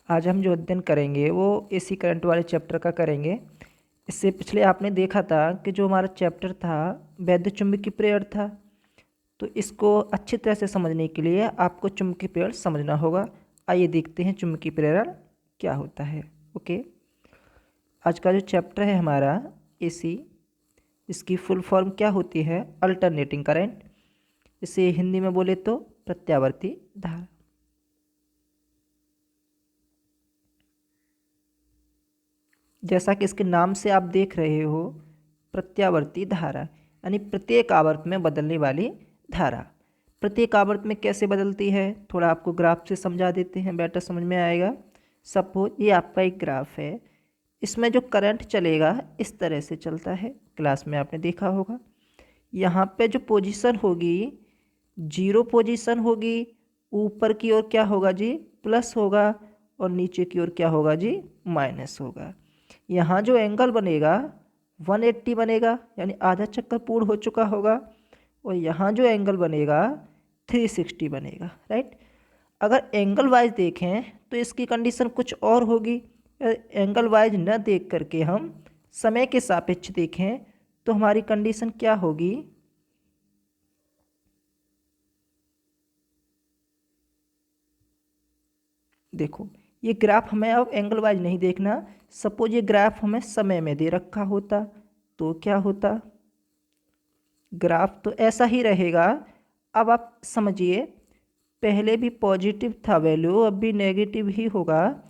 आज हम जो अध्ययन करेंगे वो एसी करंट वाले चैप्टर का करेंगे। इससे पिछले आपने देखा था कि जो हमारा चैप्टर था वैद्युत चुंबकीय प्रेरण था। तो इसको अच्छी तरह से समझने के लिए आपको चुंबकीय प्रेरण समझना होगा। आइए देखते हैं चुंबकीय प्रेरण क्या होता है। ओके, आज का जो चैप्टर है हमारा एसी, इसकी फुल फॉर्म क्या होती है? Alternating current. इसे हिंदी में बोले तो प्रत्यावर्ती धारा। जैसा कि इसके नाम से आप देख रहे हो, प्रत्यावर्ती धारा यानी प्रत्येक आवर्त में बदलने वाली धारा। प्रत्येक आवर्त में कैसे बदलती है, थोड़ा आपको ग्राफ से समझा देते हैं, बेटर समझ में आएगा। सपोज ये आपका एक ग्राफ है, इसमें जो करंट चलेगा इस तरह से चलता है, क्लास में आपने देखा होगा। यहाँ पे जो पोजीशन होगी, जीरो पोजीशन होगी, ऊपर की ओर क्या होगा जी? प्लस होगा, और नीचे की ओर क्या होगा जी? माइनस होगा। यहाँ जो एंगल बनेगा 180 बनेगा, यानी आधा चक्कर पूर्ण हो चुका होगा, और यहाँ जो एंगल बनेगा 360 बनेगा, राइट। अगर एंगल वाइज देखें तो इसकी कंडीशन कुछ और होगी। एंगल वाइज न देख करके हम समय के सापेक्ष देखें तो हमारी कंडीशन क्या होगी? देखो, ये ग्राफ हमें अब एंगल वाइज नहीं देखना। सपोज ये ग्राफ हमें समय में दे रखा होता तो क्या होता? ग्राफ तो ऐसा ही रहेगा। अब आप समझिए, पहले भी पॉजिटिव था वैल्यू, अब भी नेगेटिव ही होगा।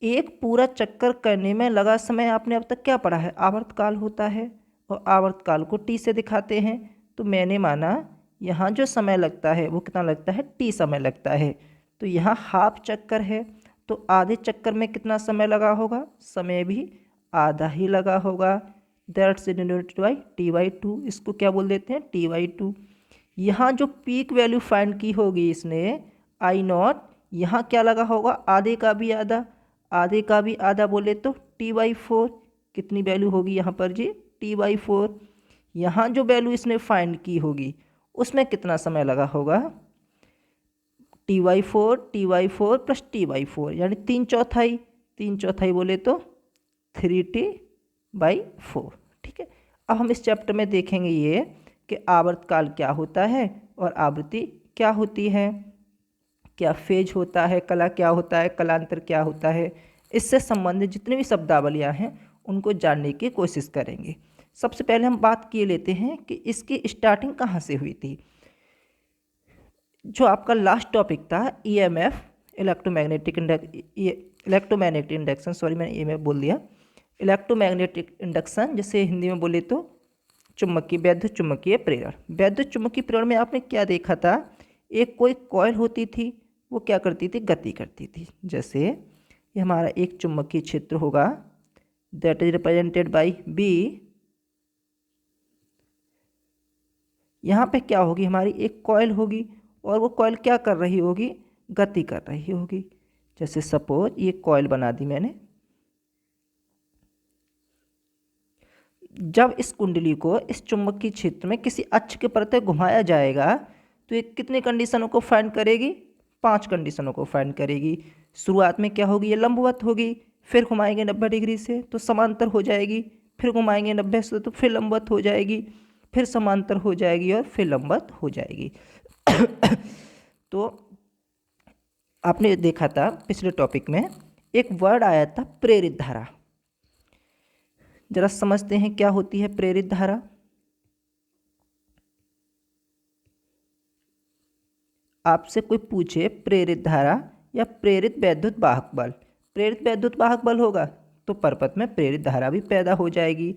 एक पूरा चक्कर करने में लगा समय आपने अब तक क्या पढ़ा है? आवर्तकाल होता है, और आवर्तकाल को टी से दिखाते हैं। तो मैंने माना यहाँ जो समय लगता है वो कितना लगता है? टी समय लगता है। तो यहाँ हाफ चक्कर है, तो आधे चक्कर में कितना समय लगा होगा? समय भी आधा ही लगा होगा। That's denoted by T/2। इसको क्या बोल देते हैं? T/2। यहाँ जो पीक वैल्यू फाइंड की होगी इसने, I0, यहाँ क्या लगा होगा? आधे का भी आधा, आधे का भी आधा बोले तो T/4। कितनी वैल्यू होगी यहाँ पर जी? T/4। यहाँ जो वैल्यू इसने फाइंड की होगी उसमें कितना समय लगा होगा? T/4 प्लस T/4 यानी 3/4। 3/4 बोले तो 3T/4। ठीक है। अब हम इस चैप्टर में देखेंगे ये कि आवर्तकाल क्या होता है और आवृत्ति क्या होती है, क्या फेज होता है, कला क्या होता है, कलांतर क्या होता है। इससे संबंधित जितनी भी शब्दावलियाँ हैं उनको जानने की कोशिश करेंगे। सबसे पहले हम बात किए लेते हैं कि इसकी स्टार्टिंग कहाँ से हुई थी। जो आपका लास्ट टॉपिक था EMF, इलेक्ट्रोमैग्नेटिक इंडक्शन, सॉरी मैंने EMF बोल दिया, इलेक्ट्रोमैग्नेटिक इंडक्शन, जिसे हिंदी में बोले तो चुंबकीय, वैद्युत चुंबकीय प्रेरण। वैद्युत चुंबकीय प्रेरण में आपने क्या देखा था? एक कोई कॉइल होती थी, वो क्या करती थी? गति करती थी। जैसे ये हमारा एक चुंबकीय क्षेत्र होगा, that is represented by B। यहाँ पे क्या होगी? हमारी एक कॉइल होगी, और वो कॉइल क्या कर रही होगी? गति कर रही होगी। जैसे सपोज ये कॉइल बना दी मैंने। जब इस कुंडली को इस चुंबकीय क्षेत्र में किसी अक्ष के प्रति घुमाया जाएगा तो ये कितनी कंडीशनों को फाइंड करेगी? 5 कंडीशनों को फाइंड करेगी। शुरुआत में क्या होगी? ये लंबवत होगी, फिर घुमाएंगे 90 डिग्री से तो समांतर हो जाएगी, फिर घुमाएंगे 90 से तो फिर लंबवत हो जाएगी, फिर समांतर हो जाएगी, और फिर लंबवत हो जाएगी। तो आपने देखा था पिछले टॉपिक में एक वर्ड आया था प्रेरित धारा। जरा समझते हैं क्या होती है प्रेरित धारा। आपसे कोई पूछे प्रेरित धारा या प्रेरित वैद्युत वाहक बल, प्रेरित वैद्युत वाहक बल होगा तो परपथ में प्रेरित धारा भी पैदा हो जाएगी।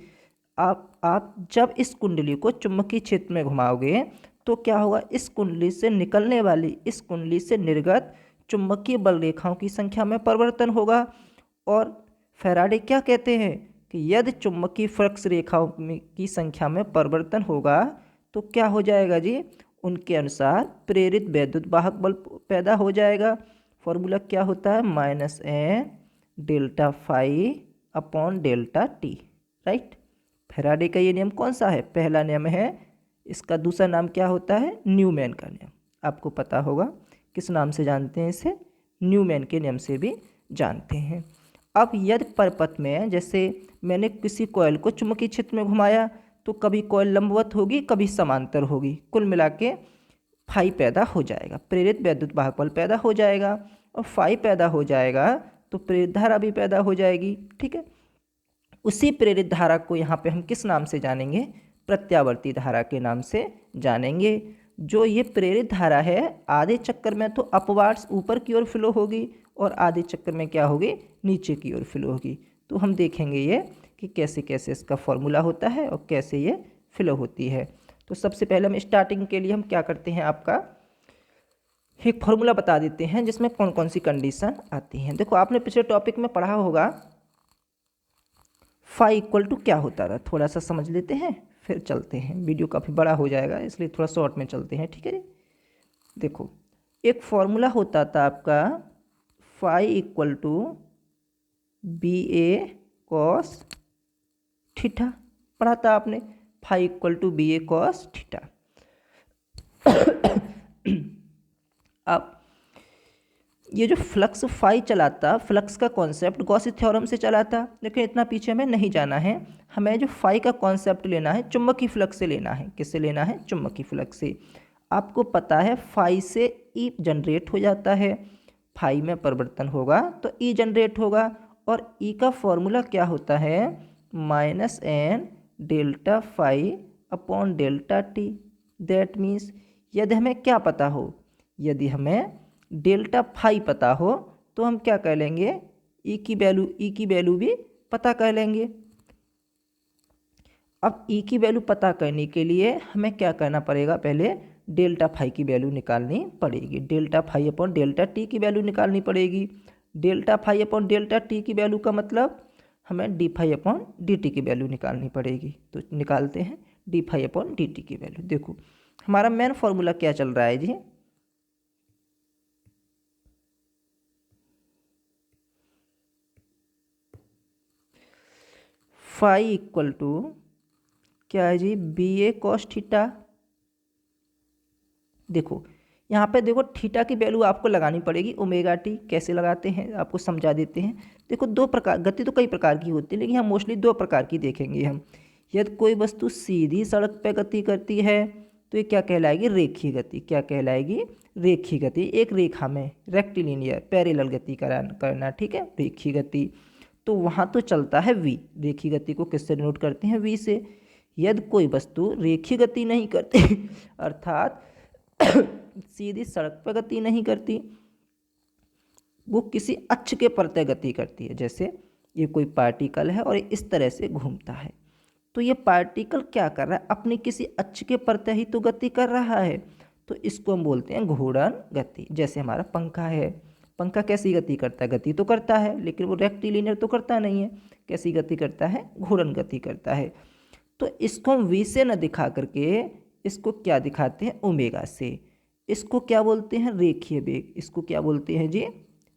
आप जब इस कुंडली को चुंबकीय क्षेत्र में घुमाओगे तो क्या होगा? इस कुंडली से निकलने वाली, इस कुंडली से निर्गत चुंबकीय बल रेखाओं की संख्या में परिवर्तन होगा। और फैराडे क्या कहते हैं कि यदि चुंबकीय फ्लक्स रेखाओं की संख्या में परिवर्तन होगा तो क्या हो जाएगा जी? उनके अनुसार प्रेरित वैद्युत वाहक बल पैदा हो जाएगा। फॉर्मूला क्या होता है? -N∆φ/∆T, right. फैराडे का ये नियम कौन सा है? पहला नियम है। इसका दूसरा नाम क्या होता है? न्यूमैन का नियम। आपको पता होगा किस नाम से जानते हैं इसे? न्यूमैन के नियम से भी जानते हैं। अब यदि परपथ में जैसे मैंने किसी कॉइल को चुंबकीय क्षेत्र में घुमाया तो कभी कॉइल लंबवत होगी, कभी समांतर होगी, कुल मिला के फाई पैदा हो जाएगा, प्रेरित वैद्युत वाहक बल पैदा हो जाएगा। और फाई पैदा हो जाएगा तो प्रेरित धारा भी पैदा हो जाएगी। ठीक है, उसी प्रेरित धारा को यहाँ पे हम किस नाम से जानेंगे? प्रत्यावर्ती धारा के नाम से जानेंगे। जो ये प्रेरित धारा है आधे चक्कर में तो अपवार्ड्स ऊपर की ओर फ्लो होगी और आधे चक्कर में क्या होगी? नीचे की ओर फ्लो होगी। तो हम देखेंगे ये कि कैसे कैसे इसका फॉर्मूला होता है और कैसे ये फ्लो होती है। तो सबसे पहले हम स्टार्टिंग के लिए हम क्या करते हैं, आपका एक फॉर्मूला बता देते हैं जिसमें कौन कौन सी कंडीशन आती हैं। देखो आपने पिछले टॉपिक में पढ़ा होगा फाई इक्वल टू क्या होता था, थोड़ा सा समझ लेते हैं फिर चलते हैं। वीडियो काफ़ी बड़ा हो जाएगा इसलिए थोड़ा शॉर्ट में चलते हैं। ठीक है जी, देखो एक फॉर्मूला होता था आपका phi equal to B A cos theta, पढ़ा था आपने, phi equal to B A cos theta. अब ये जो फ्लक्स फाई चलाता, फ्लक्स का कॉन्सेप्ट गॉस थ्योरम से चला था, लेकिन इतना पीछे हमें नहीं जाना है। हमें जो फाई का कॉन्सेप्ट लेना है चुंबकीय फ्लक्स से लेना है। किससे लेना है? चुंबकीय फ्लक्स से। आपको पता है फाई से ई जनरेट हो जाता है, फाई में परिवर्तन होगा तो ई जनरेट होगा, और ई का फॉर्मूला क्या होता है? Minus N delta phi upon delta T. That means यदि हमें क्या पता हो, यदि हमें डेल्टा फाई पता हो तो हम क्या कर लेंगे? ई की वैल्यू भी पता कर लेंगे। अब ई की वैल्यू पता करने के लिए हमें क्या करना पड़ेगा? पहले डेल्टा फाई की वैल्यू निकालनी पड़ेगी। Delta phi upon delta T की वैल्यू निकालनी पड़ेगी। Delta phi upon delta T की वैल्यू का मतलब हमें D phi upon D T की वैल्यू निकालनी पड़ेगी। तो निकालते हैं D phi upon D T की वैल्यू। देखो हमारा मेन फॉर्मूला क्या चल रहा है जी? फाई इक्वल टू क्या है जी? B A cos theta. देखो यहाँ पे देखो थीटा की वैल्यू आपको लगानी पड़ेगी ओमेगा टी। कैसे लगाते हैं आपको समझा देते हैं। देखो दो प्रकार, गति तो कई प्रकार की होती है लेकिन हम मोस्टली दो प्रकार की देखेंगे हम। यदि कोई वस्तु सीधी सड़क पर गति करती है तो ये क्या कहलाएगी? रेखीय गति। क्या कहलाएगी? रेखीय गति। एक रेखा में रेक्टिलिनियर पैरेलल गति करना, ठीक है, रेखीय गति। तो वहाँ तो चलता है v। रेखीय गति को किससे डिनोट करते हैं? v से। यदि कोई वस्तु रेखीय गति नहीं करती अर्थात सीधी सड़क पर गति नहीं करती, वो किसी अक्ष के प्रत्यय गति करती है। जैसे ये कोई पार्टिकल है और इस तरह से घूमता है, तो ये पार्टिकल क्या कर रहा है? अपनी किसी अक्ष के प्रत्यय ही तो गति कर रहा है, तो इसको हम बोलते हैं घूर्णन गति। जैसे हमारा पंखा है, पंखा कैसी गति करता है? गति तो करता है लेकिन वो रेक्टिलिनियर तो करता नहीं है। कैसी गति करता है? घूर्णन गति करता है। तो इसको हम v से न दिखा करके इसको क्या दिखाते हैं? ओमेगा से। इसको क्या बोलते हैं? रेखीय वेग। इसको क्या बोलते हैं जी?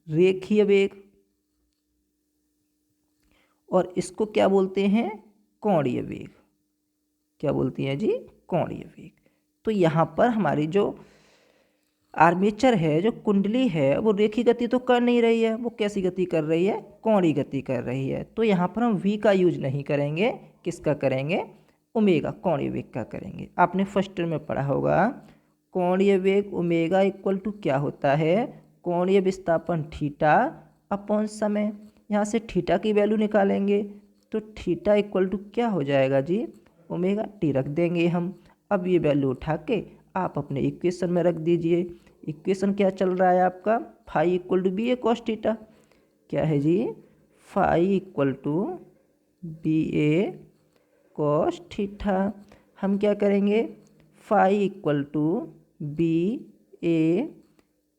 रेखीय वेग। और इसको क्या बोलते हैं? कोणीय वेग। क्या बोलती हैं जी? कोणीय वेग। तो यहाँ पर हमारी जो आर्मेचर है, जो कुंडली है, वो रेखीय गति तो कर नहीं रही है, वो कैसी गति कर रही है? कोणीय गति कर रही है। तो यहाँ पर हम v का यूज नहीं करेंगे, किसका करेंगे? ओमेगा, कोणीय वेग का करेंगे। आपने फर्स्ट ईयर में पढ़ा होगा कोणीय वेग ओमेगा इक्वल टू क्या होता है? कोणीय विस्थापन थीटा अपॉन समय। यहाँ से थीटा की वैल्यू निकालेंगे तो थीटा इक्वल टू क्या हो जाएगा जी? ओमेगा टी रख देंगे हम। अब ये वैल्यू उठा के आप अपने इक्वेशन में रख दीजिए। इक्वेशन क्या चल रहा है आपका? Phi equal to B A cos theta. क्या है जी? Phi equal to B A cos theta. हम क्या करेंगे? Phi equal to B A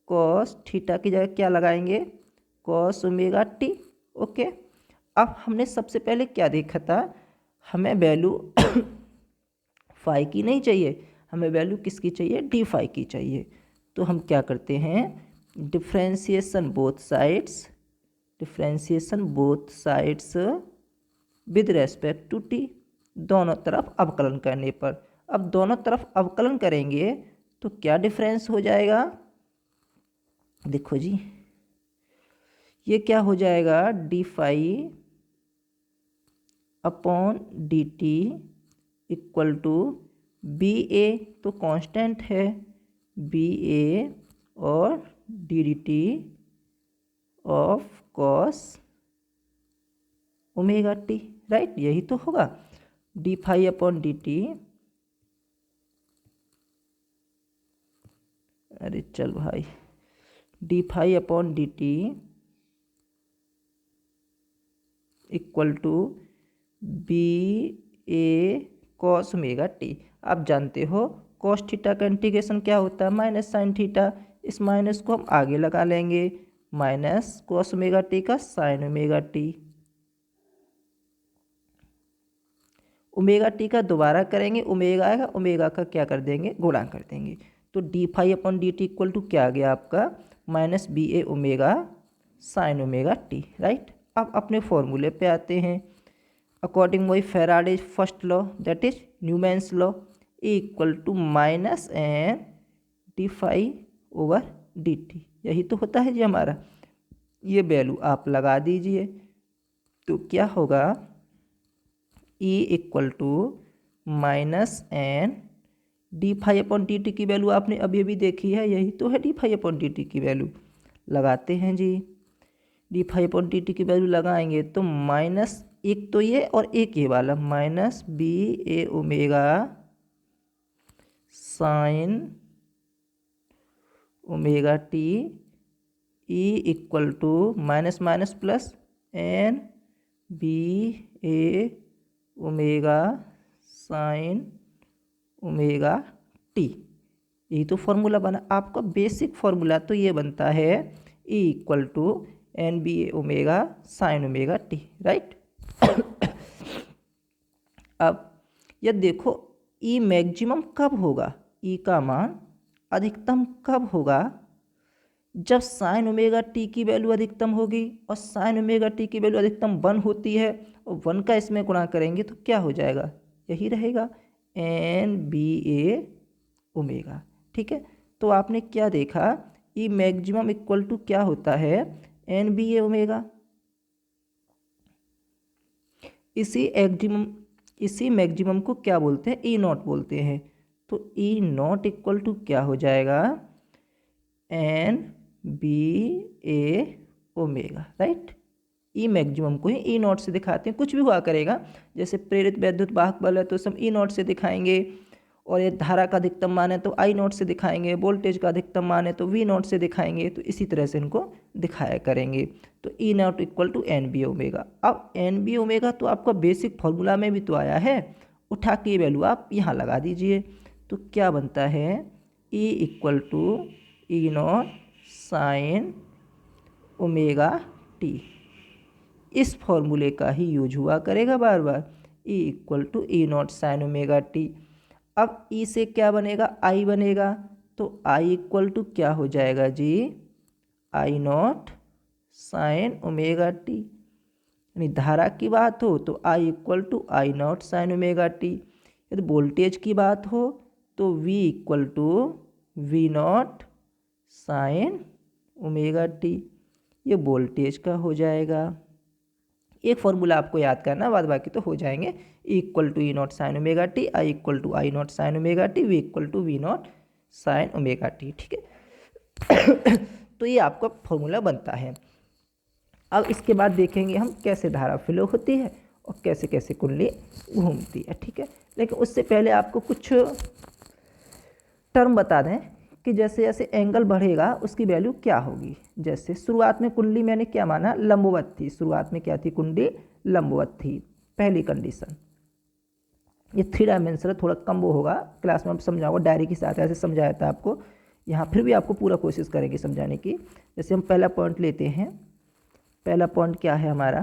cos theta की जगह क्या लगाएंगे? Cos omega T. ओके, अब हमने सबसे पहले क्या देखा था? हमें वैल्यू फाई की नहीं चाहिए, हमें वैल्यू किसकी चाहिए? डी फाई की चाहिए। तो हम क्या करते हैं? Differentiation both sides, differentiation both sides with respect to T. दोनों तरफ अवकलन करने पर, अब दोनों तरफ अवकलन करेंगे तो क्या डिफरेंस हो जाएगा? देखो जी, ये क्या हो जाएगा, D phi upon D T equal to B A, तो कांस्टेंट है बी ए, और D D T of cos omega T, right, यही तो होगा। D phi upon D T, अरे चल भाई, D phi upon D T equal to B A cos omega T. आप जानते हो कॉस थीटा का इंटीग्रेशन क्या होता है, माइनस साइन थीटा। इस माइनस को हम आगे लगा लेंगे, माइनस कॉस ओमेगा टी का sign omega T. Omega T का दोबारा करेंगे, ओमेगा आएगा, ओमेगा का क्या कर देंगे, गुणा कर देंगे। तो D phi upon D T equal to क्या आ गया आपका, minus B A omega sine omega T, right. अब अपने फॉर्मूले पे आते हैं। According by Faraday's first law, that is Neumann's law, A equal to minus N D phi over D T, यही तो होता है जी हमारा। ये वैल्यू आप लगा दीजिए, तो क्या होगा, E equal to minus N D phi upon D T की वैल्यू आपने अभी अभी देखी है, यही तो है D phi upon D T की वैल्यू। लगाते हैं जी, D phi upon D T की वैल्यू लगाएंगे तो माइनस एक तो ये और एक ये वाला, minus B A omega sine omega T E equal to minus minus plus N B A omega sine omega T. यही तो फॉर्मूला बना आपका, बेसिक फॉर्मूला तो ये बनता है E equal to N B A omega sine omega T, right. अब यह देखो, ई मैक्सिमम कब होगा, ई का मान अधिकतम कब होगा, जब साइन ओमेगा टी की वैल्यू अधिकतम होगी, और साइन ओमेगा टी की वैल्यू अधिकतम 1 होती है, और 1 का इसमें गुणा करेंगे तो क्या हो जाएगा, यही रहेगा एन बी ए ओमेगा, ठीक है। तो आपने क्या देखा, ई मैक्सिमम इक्वल टू क्या होता है, एन बी ए ओमेगा। इसी मैक्सिमम को क्या बोलते हैं, ई नॉट बोलते हैं। तो ई नॉट इक्वल टू क्या हो जाएगा, N B A omega, right. E maximum को ही ई नॉट से दिखाते हैं, कुछ भी हुआ करेगा, जैसे प्रेरित वैद्युत वाहक बल है तो हम ई नॉट से दिखाएंगे, और ये धारा का अधिकतम मान है तो आई नॉट से दिखाएंगे, वोल्टेज का अधिकतम मान है तो वी नॉट से दिखाएंगे, तो इसी तरह से इनको दिखाया करेंगे। तो E not equal to N B omega. अब एन बी ओमेगा तो आपका बेसिक फॉर्मूला में भी तो आया है, उठा के ये वैल्यू आप यहाँ लगा दीजिए, तो क्या बनता है, E equal to E not sine omega T. इस फॉर्मूले का ही यूज हुआ करेगा बार बार, E equal to E not sine omega T. अब ई से क्या बनेगा, आई बनेगा, तो आई इक्वल टू क्या हो जाएगा जी, I not sine omega T. यानी धारा की बात हो तो I equal to I not sine omega T, यदि वोल्टेज की बात हो तो V equal to V not sine omega T, ये वोल्टेज का हो जाएगा। एक फॉर्मूला आपको याद करना, बाद बाकी तो हो जाएंगे। E equal to E not sine omega T, I equal to I not sine omega T, V equal to V not sine omega T, ठीक है। तो ये आपका फॉर्मूला बनता है। अब इसके बाद देखेंगे हम कैसे धारा फ्लो होती है और कैसे कैसे कुंडली घूमती है, ठीक है। लेकिन उससे पहले आपको कुछ टर्म बता दें कि जैसे जैसे एंगल बढ़ेगा उसकी वैल्यू क्या होगी। जैसे शुरुआत में कुंडली मैंने क्या माना, लंबवत थी, शुरुआत में क्या थी, कुंडली लंबवत थी, पहली कंडीशन। ये 3 डायमेंशनल थोड़ा कम वो होगा, क्लास में हम समझाऊंगा, डायरी के साथ ऐसे समझाया था आपको, यहाँ फिर भी आपको पूरा कोशिश करेंगे समझाने की। जैसे हम पहला पॉइंट लेते हैं, पहला पॉइंट क्या है हमारा,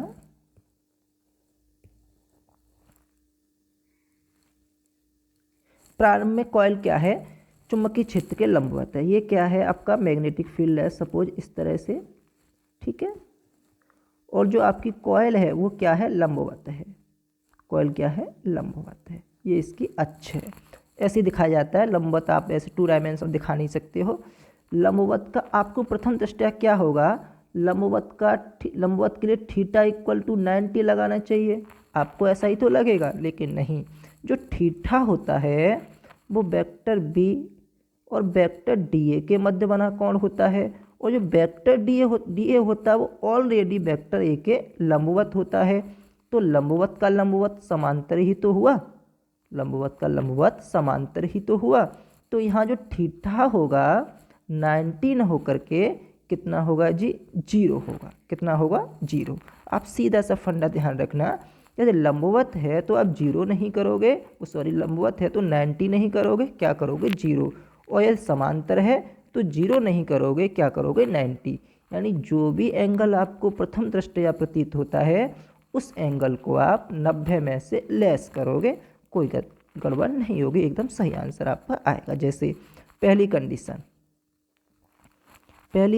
प्रारंभ में कॉइल क्या है, चुंबकीय क्षेत्र के लंबवत है। ये क्या है, आपका मैग्नेटिक फील्ड है, सपोज इस तरह से, ठीक है। और जो आपकी कॉइल है वो क्या है, लंबवत है, कॉइल क्या है, लंबवत है, ये इसकी अक्ष है। ऐसे दिखाया जाता है लंबवत, आप ऐसे 2 डायमेंशन दिखा नहीं सकते हो। लंबवत का आपको प्रथम दृष्टया क्या होगा, लंबवत के लिए थीटा इक्वल टू 90 लगाना चाहिए। आपको ऐसा ही तो लगेगा, लेकिन नहीं। जो थीटा होता है वो वेक्टर बी और वेक्टर डी ए के मध्य बना कोण होता है, और जो वेक्टर डी ए होता है वो ऑलरेडी वेक्टर ए के लंबवत होता है। तो लंबवत का लंबवत समांतर ही तो हुआ, लंबवत का लंबवत समांतर ही तो हुआ। तो यहाँ जो थीटा होगा 90 न होकर के कितना होगा जी, 0 होगा। कितना होगा, 0। आप सीधा सा फंडा ध्यान रखना, यदि लंबवत है तो आप 0 नहीं करोगे, सॉरी लंबवत है तो 90 नहीं करोगे, क्या करोगे 0। और यदि समांतर है तो 0 नहीं करोगे, क्या करोगे 90। यानी जो भी एंगल आपको प्रथम दृष्टया प्रतीत होता है उस एंगल को आप 90 में से लेस करोगे, कोई गड़बड़ नहीं होगी, एकदम सही आंसर आपका आएगा। जैसे पहली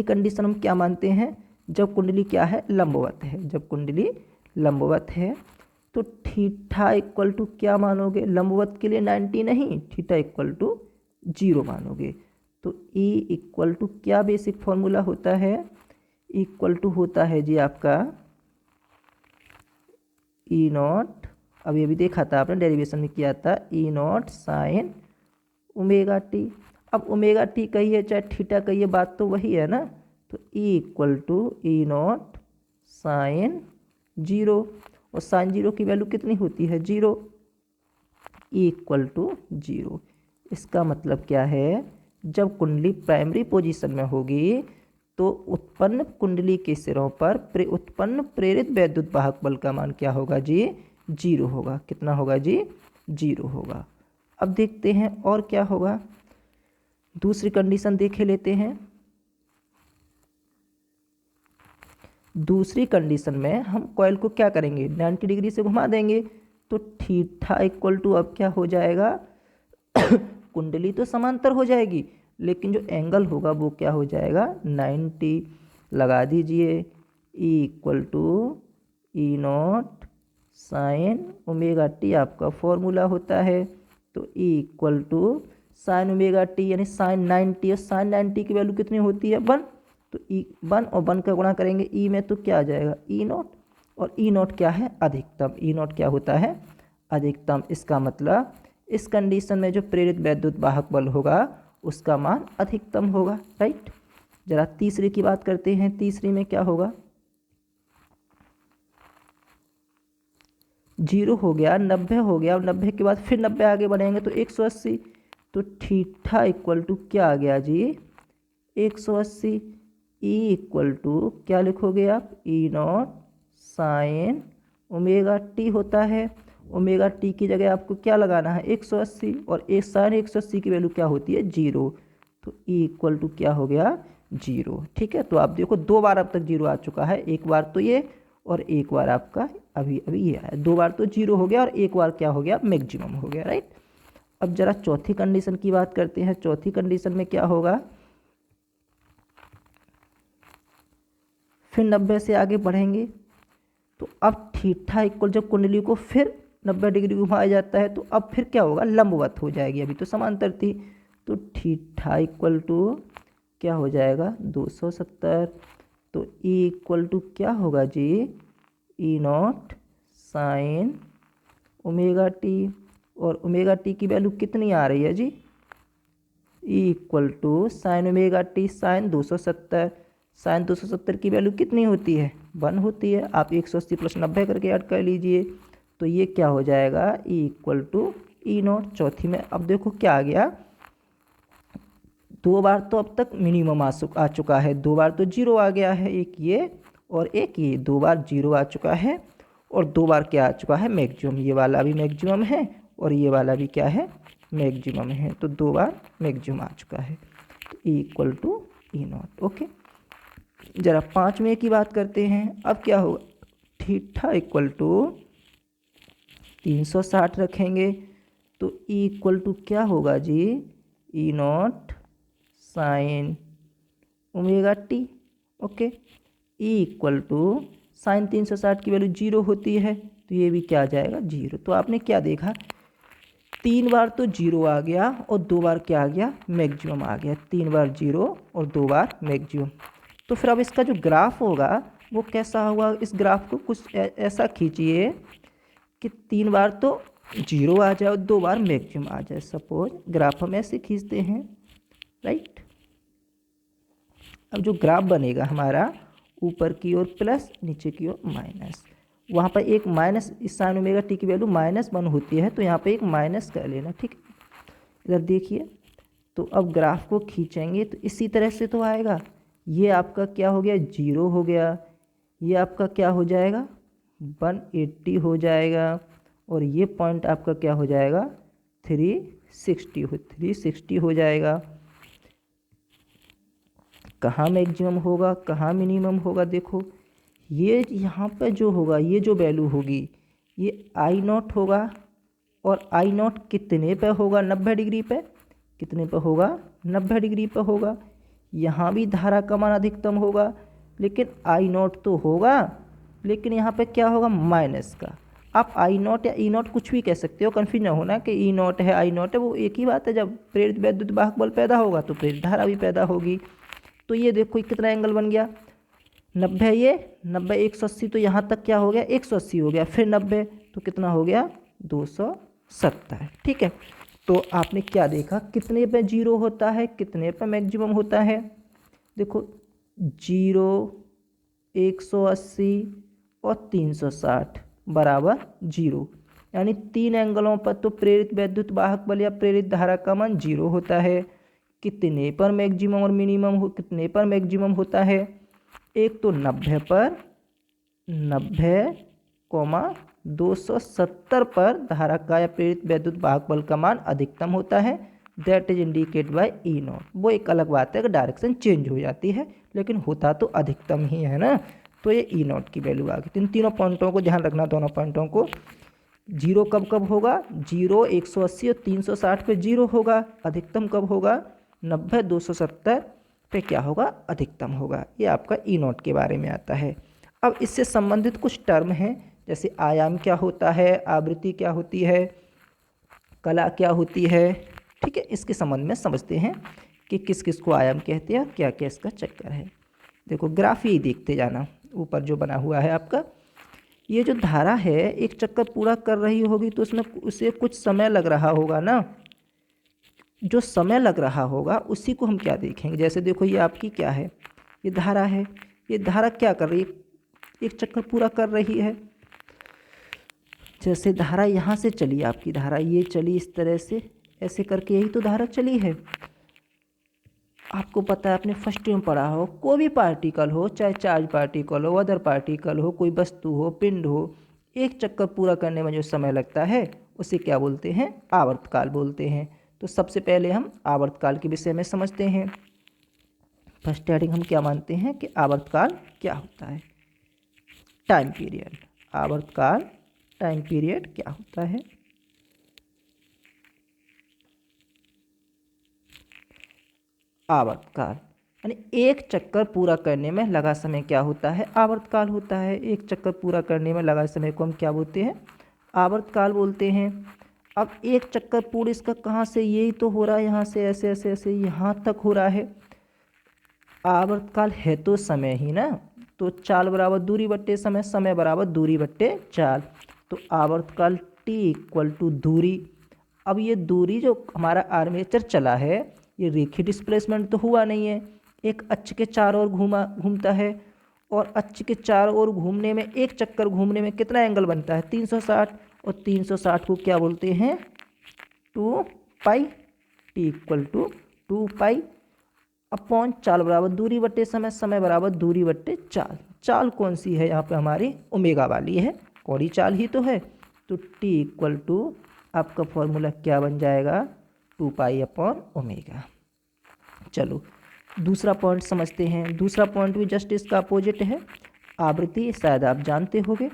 कंडीशन हम क्या मानते हैं, जब कुंडली क्या है, लंबवत है। जब कुंडली लंबवत है तो थीटा इक्वल टू क्या मानोगे, लंबवत के लिए 90 नहीं, थीटा इक्वल टू 0 मानोगे। तो E इक्वल टू क्या बेसिक फॉर्मूला होता है, इक्वल टू होता है जी आपका E नॉट, अभी देखा था आपने, डेरिवेशन में किया था, E naught sine omega T. अब ओमेगा टी कहिए चाहे थीटा कहिए, बात तो वही है ना। तो E equal to E naught sine 0, और साइन 0 की वैल्यू कितनी होती है, 0। E equal to 0। इसका मतलब क्या है, जब कुंडली प्राइमरी पोजीशन में होगी तो उत्पन्न कुंडली के सिरों पर उत्पन्न प्रेरित वैद्युत वाहक बल का मान क्या होगा जी, 0 होगा। कितना होगा जी, 0 होगा। अब देखते हैं और क्या होगा, दूसरी कंडीशन देखे लेते हैं। दूसरी कंडीशन में हम कॉइल को क्या करेंगे, 90 डिग्री से घुमा देंगे। तो थीटा इक्वल टू अब क्या हो जाएगा कुंडली तो समांतर हो जाएगी, लेकिन जो एंगल होगा वो क्या हो जाएगा, 90 लगा दीजिए। E equal to E naught sine omega T आपका फॉर्मूला होता है। तो E equal to sine omega T यानी साइन 90, और साइन 90 की वैल्यू कितनी होती है, 1। तो E 1 और 1 का गुणा करेंगे E में तो क्या आ जाएगा, E नॉट, और E नॉट क्या है, अधिकतम। E नॉट क्या होता है, अधिकतम। इसका मतलब इस कंडीशन में जो प्रेरित वैद्युत वाहक बल होगा उसका मान अधिकतम होगा, राइट। जरा तीसरे की बात करते हैं। तीसरी में क्या होगा, 0 हो गया, 90 हो गया, और 90 के बाद फिर 90 आगे बढ़ेंगे तो 180। तो थीटा इक्वल टू क्या आ गया जी, 180। E इक्वल टू क्या लिखोगे आप, E naught sine omega T होता है। ओमेगा टी की जगह आपको क्या लगाना है, 180, और एक साइन 180 की वैल्यू क्या होती है, 0। तो E इक्वल टू क्या हो गया, 0। ठीक है, तो आप देखो 2 बार अब तक 0 आ चुका है, एक बार तो ये और एक बार आपका अभी ये आया। 2 बार तो 0 हो गया और एक बार क्या हो गया, मैक्सिमम हो गया, राइट। अब जरा चौथी कंडीशन की बात करते हैं। चौथी कंडीशन में क्या होगा, फिर 90 से आगे बढ़ेंगे तो अब थीटा इक्वल, जब कुंडली को फिर 90 डिग्री घुमाया जाता है तो अब फिर क्या होगा, लंबवत हो जाएगी, अभी तो समांतर थी। तो थीटा इक्वल टू क्या हो जाएगा, 270। तो E इक्वल टू क्या होगा जी, E naught sine omega T, और ओमेगा टी की वैल्यू कितनी आ रही है जी, E equal to sine omega T sine 270। Sine 270 की वैल्यू कितनी होती है, 1 होती है। आप 180 प्लस 90 करके ऐड कर लीजिए, तो ये क्या हो जाएगा, E equal to E naught. चौथी में अब देखो क्या आ गया, 2 बार तो अब तक मिनिमम आ चुका है, 2 बार तो 0 आ गया है, एक ये और एक ये, 2 बार 0 आ चुका है, और 2 बार क्या आ चुका है, मैक्सिमम। ये वाला भी मैक्सिमम है और ये वाला भी क्या है, मैक्सिमम है। तो 2 बार मैक्सिमम आ चुका है। तो E equal to E naught, okay. जरा 5वें की बात करते हैं। अब क्या होगा, थीटा इक्वल टू 360 रखेंगे। तो E इक्वल टू क्या होगा जी, E naught sine omega T, okay. E equal to sine 360 की वैल्यू 0 होती है, तो ये भी क्या आ जाएगा, 0। तो आपने क्या देखा, 3 बार तो 0 आ गया और 2 बार क्या आ गया, मैक्सिमम आ गया। 3 बार 0 और 2 बार मैक्सिमम। तो फिर अब इसका जो ग्राफ होगा वो कैसा होगा, इस ग्राफ को कुछ ऐसा खींचिए कि 3 बार तो 0 आ जाए और 2 बार मैक्सिमम आ जाए। सपोज ग्राफ हम ऐसे खींचते हैं, राइट। अब जो ग्राफ बनेगा हमारा, ऊपर की ओर प्लस, नीचे की ओर माइनस। वहाँ पर एक माइनस, इस साइन ओमेगा टी की वैल्यू -1 होती है, तो यहाँ पे एक माइनस कर लेना, ठीक है। इधर देखिए, तो अब ग्राफ को खींचेंगे तो इसी तरह से तो आएगा। ये आपका क्या हो गया, 0 हो गया। ये आपका क्या हो जाएगा, 180 हो जाएगा। और ये पॉइंट आपका क्या हो जाएगा, 360 हो जाएगा। कहाँ मैक्सिमम होगा, कहाँ मिनिमम होगा, देखो ये यहाँ पे जो होगा, ये जो वैल्यू होगी ये I0 होगा। और I0 कितने पे होगा, 90 डिग्री पे। कितने पे होगा, 90 डिग्री पे होगा। यहाँ भी धारा का मान अधिकतम होगा, लेकिन I0 तो होगा, लेकिन यहाँ पे क्या होगा, माइनस का। आप I0 या E0 कुछ भी कह सकते हो, कन्फ्यूज ना होना कि E0 है I0 है, वो एक ही बात है। जब प्रेरित वैद्युत वाहक बल पैदा होगा तो प्रेरित धारा भी पैदा होगी। तो ये देखो कितना एंगल बन गया, 90, ये 90 180, तो यहाँ तक क्या हो गया, 180 हो गया। फिर 90 तो कितना हो गया, 270, ठीक है। तो आपने क्या देखा, कितने पे 0 होता है, कितने पे मैक्सिमम होता है। देखो 0, 180 और 360 बराबर 0, यानी 3 एंगलों पर तो प्रेरित वैद्युत वाहक बल या प्रेरित धारा का मान 0 होता है। कितने पर मैक्सिमम और मिनिमम हो, कितने पर मैक्सिमम होता है, एक तो 90 पर, 90,270 पर धारा का या प्रेरित वैद्युत वाहक बल का मान अधिकतम होता है। That is indicate bye E0। वो एक अलग बात है कि डायरेक्शन चेंज हो जाती है, लेकिन होता तो अधिकतम ही है ना। तो ये E0 की वैल्यू आ गई। तीनों पॉइंटों को ध्यान रखना, दोनों पॉइंटों को। 0 कब कब होगा, 0 180 और 360 पे 0 होगा। अधिकतम कब होगा, 90 270 पे क्या होगा, अधिकतम होगा। ये आपका E0 के बारे में आता है। अब इससे संबंधित कुछ टर्म हैं, जैसे आयाम क्या होता है, आवृत्ति क्या होती है, कला क्या होती है, ठीक है। इसके संबंध में समझते हैं कि किस किस को आयाम कहते हैं, क्या क्या इसका चक्कर है। देखो ग्राफ ही देखते जाना, ऊपर जो बना हुआ है आपका, ये जो धारा है एक चक्कर पूरा कर रही होगी तो उसमें उसे कुछ समय लग रहा होगा ना। जो समय लग रहा होगा उसी को हम क्या देखेंगे। जैसे देखो ये आपकी क्या है, ये धारा है। ये धारा क्या कर रही है, एक चक्कर पूरा कर रही है। जैसे धारा यहाँ से चली, आपकी धारा ये चली इस तरह से, ऐसे करके यही तो धारा चली है। आपको पता है, आपने फर्स्ट में पढ़ा हो, कोई भी पार्टिकल हो, चाहे चार्ज पार्टिकल हो, अदर पार्टिकल हो, कोई वस्तु हो, पिंड हो, एक चक्कर पूरा करने में जो समय लगता है उसे क्या बोलते हैं, आवर्तकाल बोलते हैं। तो सबसे पहले हम आवर्तकाल के विषय में समझते हैं। फर्स्ट हेडिंग हम क्या मानते हैं कि आवर्तकाल क्या होता है, टाइम पीरियड। आवर्तकाल टाइम पीरियड क्या होता है। आवर्तकाल यानी एक चक्कर पूरा करने में लगा समय क्या होता है, आवर्तकाल होता है। एक चक्कर पूरा करने में लगा समय को हम क्या बोलते हैं, आवर्तकाल बोलते हैं। अब एक चक्कर पूरे इसका कहाँ से, यही तो हो रहा है, यहाँ से ऐसे ऐसे ऐसे यहाँ तक हो रहा है। आवर्तकाल है तो समय ही ना, तो चाल बराबर दूरी बट्टे समय, समय बराबर दूरी बट्टे चाल। तो आवर्तकाल T इक्वल टू दूरी। अब ये दूरी जो हमारा आर्मेचर चला है, ये रेखीय डिस्प्लेसमेंट तो हुआ नहीं है, एक अक्ष के चारों ओर घूमता है। और अक्ष के चारों ओर घूमने में, एक चक्कर घूमने में कितना एंगल बनता है, 360। और 360 को क्या बोलते हैं, 2 pi. T equal to 2 pi upon चाल बराबर दूरी बट्टे समय, समय बराबर दूरी बट्टे चाल। चाल कौन सी है यहाँ पे हमारी, ओमेगा वाली है, कौड़ी चाल ही तो है। तो टी इक्वल टू आपका फॉर्मूला क्या बन जाएगा, 2 पाई अपॉन ओमेगा। चलो दूसरा पॉइंट समझते हैं। दूसरा पॉइंट भी जस्ट इसका अपोजिट है, आवृत्ति, शायद आप जानते होंगे।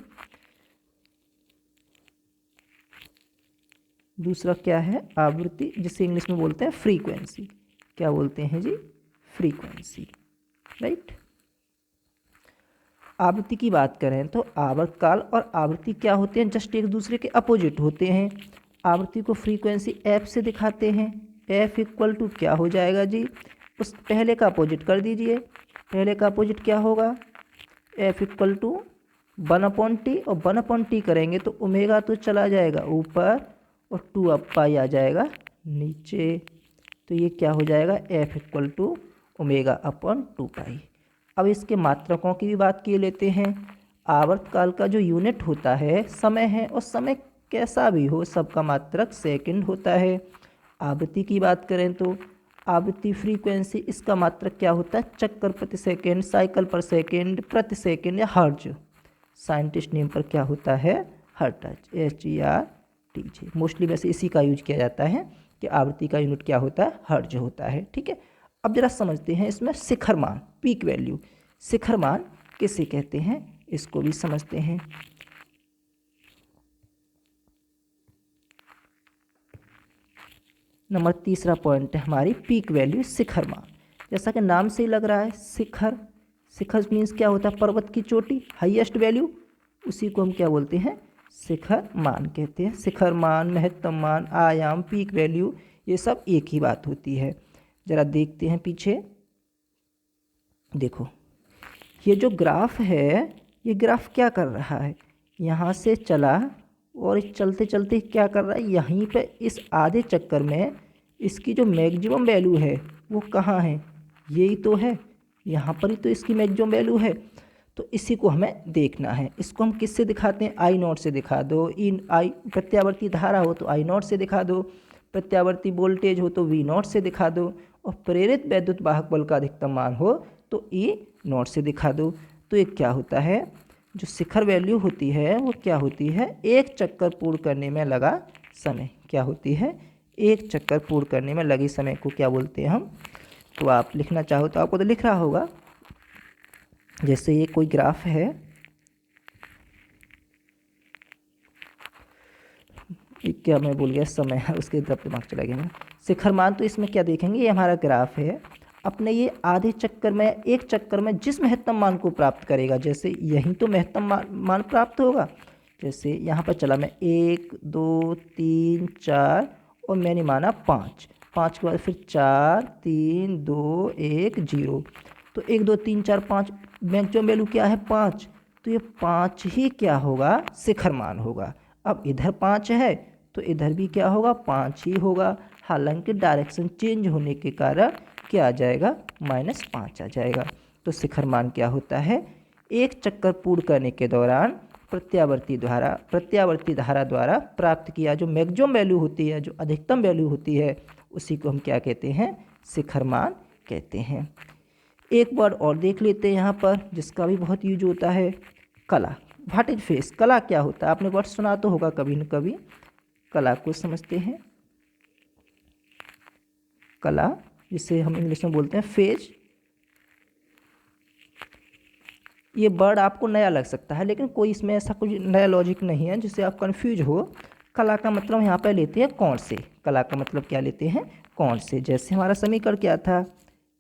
दूसरा क्या है, आवृत्ति, जिसे इंग्लिश में बोलते हैं फ्रीक्वेंसी। क्या बोलते हैं जी, फ्रीक्वेंसी, राइट। आवृत्ति की बात करें तो आवर्तकाल और आवृत्ति क्या होते हैं, जस्ट एक दूसरे के अपोजिट होते हैं। आवृत्ति को फ्रीक्वेंसी एफ से दिखाते हैं। एफ इक्वल टू क्या हो जाएगा जी, उस पहले का अपोजिट कर दीजिए, पहले का अपोजिट क्या होगा, एफ इक्वल टू 1/t, और 1/t करेंगे तो ओमेगा तो चला जाएगा ऊपर और 2 अब पाई आ जाएगा नीचे। तो ये क्या हो जाएगा, F equal to omega upon 2 pi. अब इसके मात्रकों की भी बात किए लेते हैं। आवर्तकाल का जो यूनिट होता है समय है, और समय कैसा भी हो सबका मात्रक सेकंड होता है। आवृत्ति की बात करें तो आवृत्ति फ्रीक्वेंसी, इसका मात्रक क्या होता है, चक्कर प्रति सेकंड, साइकिल पर सेकंड, प्रति सेकंड या हर्ट्ज। साइंटिस्ट नेम पर क्या होता है, हर्ट्ज, HERTZ। मोस्टली वैसे इसी का यूज किया जाता है कि आवृत्ति का यूनिट क्या होता है, हर्ट्ज होता है। ठीक है, अब जरा समझते हैं इसमें शिखर मान, पीक वैल्यू। शिखर मान किसे कहते हैं, इसको भी समझते हैं। नंबर तीसरा पॉइंट है हमारी पीक वैल्यू, शिखर मान। जैसा कि नाम से ही लग रहा है शिखर, शिखर मीन्स क्या होता है, पर्वत की चोटी, हाईएस्ट वैल्यू, उसी को हम क्या बोलते हैं, शिखर मान कहते हैं। शिखर मान, महत्तम मान, आयाम, पीक वैल्यू, ये सब एक ही बात होती है। जरा देखते हैं पीछे, देखो ये जो ग्राफ है, ये ग्राफ क्या कर रहा है, यहाँ से चला और चलते चलते क्या कर रहा है, यहीं पे इस आधे चक्कर में इसकी जो मैक्सिमम वैल्यू है वो कहाँ है, यही तो है, यहाँ पर ही तो इसकी मैक्सिमम वैल्यू है। तो इसी को हमें देखना है। इसको हम किससे दिखाते हैं, I0 से दिखा दो। प्रत्यावर्ती धारा हो तो I0 से दिखा दो, प्रत्यावर्ती वोल्टेज हो तो V0 से दिखा दो, और प्रेरित वैद्युत वाहक बल का अधिकतम मान हो तो E0 से दिखा दो। तो ये क्या होता है, जो शिखर वैल्यू होती है वो क्या होती है, एक चक्कर पूर्ण करने में लगा समय, क्या होती है, एक चक्कर पूर्ण करने में लगे समय को क्या बोलते हैं हम। तो आप लिखना चाहो तो आपको तो लिख रहा होगा। जैसे ये कोई ग्राफ है, ये क्या मैं भूल गया, समय है उसके तरफ दिमाग चला गया। शिखर मान तो इसमें क्या देखेंगे, ये हमारा ग्राफ है, अपने ये आधे चक्कर में, एक चक्कर में जिस महत्तम मान को प्राप्त करेगा, जैसे यहीं तो महत्तम मान प्राप्त होगा। जैसे यहाँ पर चला मैं 1 2 3 4 और मैंने माना 5, 5 के बाद फिर 4 3 2 1 0। तो 1 2 3 4 5, मैक्सिमम वैल्यू क्या है 5, तो ये 5 ही क्या होगा, शिखर मान होगा। अब इधर 5 है तो इधर भी क्या होगा, 5 ही होगा। हालांकि डायरेक्शन चेंज होने के कारण क्या आ जाएगा, -5 आ जाएगा। तो शिखर मान क्या होता है, एक चक्कर पूर्ण करने के दौरान प्रत्यावर्ती धारा द्वारा प्राप्त किया जो मैक्सिमम वैल्यू होती है, जो अधिकतम वैल्यू होती है, उसी को हम क्या कहते हैं, शिखर मान कहते हैं। एक वर्ड और देख लेते हैं यहाँ पर, जिसका भी बहुत यूज होता है, कला। व्हाट इज फेज, कला क्या होता है, आपने वर्ड सुना तो होगा कभी न कभी। कला को समझते हैं, कला जिसे हम इंग्लिश में बोलते हैं फेज। ये वर्ड आपको नया लग सकता है, लेकिन कोई इसमें ऐसा कुछ नया लॉजिक नहीं है जिससे आप कंफ्यूज हो। कला का मतलब यहाँ पर लेते हैं कौन से, कला का मतलब क्या लेते हैं, कौन से। जैसे हमारा समीकरण क्या था,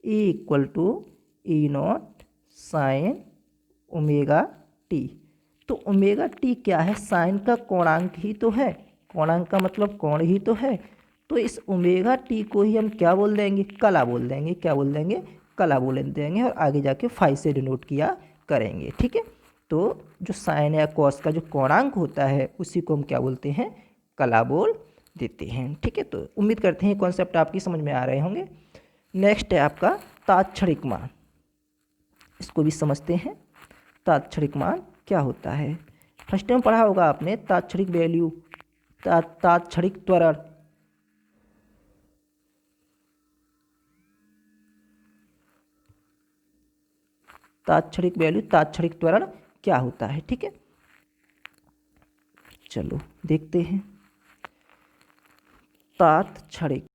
E equal to E0 sine omega t. तो ओमेगा टी क्या है, साइन का कोणांक ही तो है, कोणांक का मतलब कोण ही तो है। तो इस ओमेगा टी को ही हम क्या बोल देंगे, कला बोल देंगे। क्या बोल देंगे, कला बोल देंगे, और आगे जाके फाई से डिनोट किया करेंगे। ठीक है, तो जो साइन या कॉस का जो कोणांक होता है उसी को हम क्या बोलते हैं, कला बोल देते हैं। ठीक है, तो उम्मीद करते हैं कॉन्सेप्ट आपकी समझ में आ रहे होंगे। नेक्स्ट है आपका तात्क्षणिक मान, इसको भी समझते हैं। तात्क्षणिक मान क्या होता है, फर्स्ट टाइम पढ़ा होगा आपने, तात्क्षणिक वैल्यू, तात्क्षणिक त्वरण। तात्क्षणिक वैल्यू, तात्क्षणिक त्वरण क्या होता है। ठीक है, चलो देखते हैं तात्क्षणिक